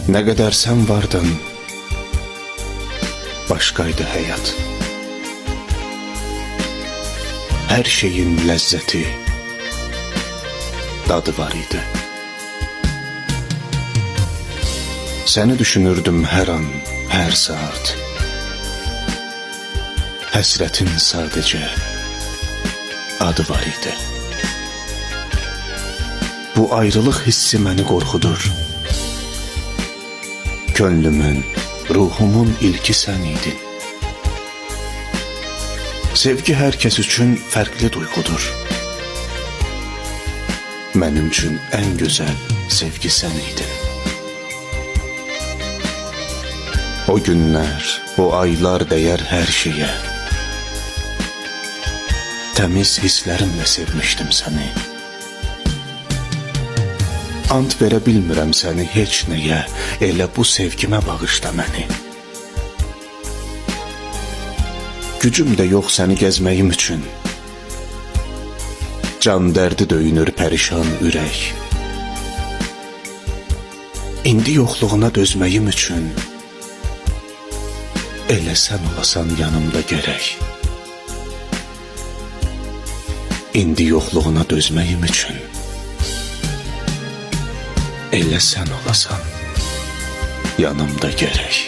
Nə qədər sən vardın, başqaydı həyat. Hər şeyin ləzzəti, dadı var idi. Səni düşünürdüm hər an, hər saat. Həsrətin sadəcə adı var idi. Bu ayrılıq hissi məni qorxudur. Könlümün, ruhumun ilki sən idin. Sevgi hər kəs üçün fərqli duyğudur. Mənim üçün ən gözəl sevgi sən idin. O günlər, o aylar dəyər hər şeyə. Təmiz hisslərimlə sevmişdim səni. Ant verə bilmirəm səni heç nəyə, elə bu sevgimə bağışla məni. Gücüm də yox səni gəzməyim üçün. Can dərdi döyünür pərişan ürək. İndi yoxluğuna dözməyim üçün elə sən olasan yanımda gərək. İndi yoxluğuna dözməyim üçün elə sən olasan yanımda gərək.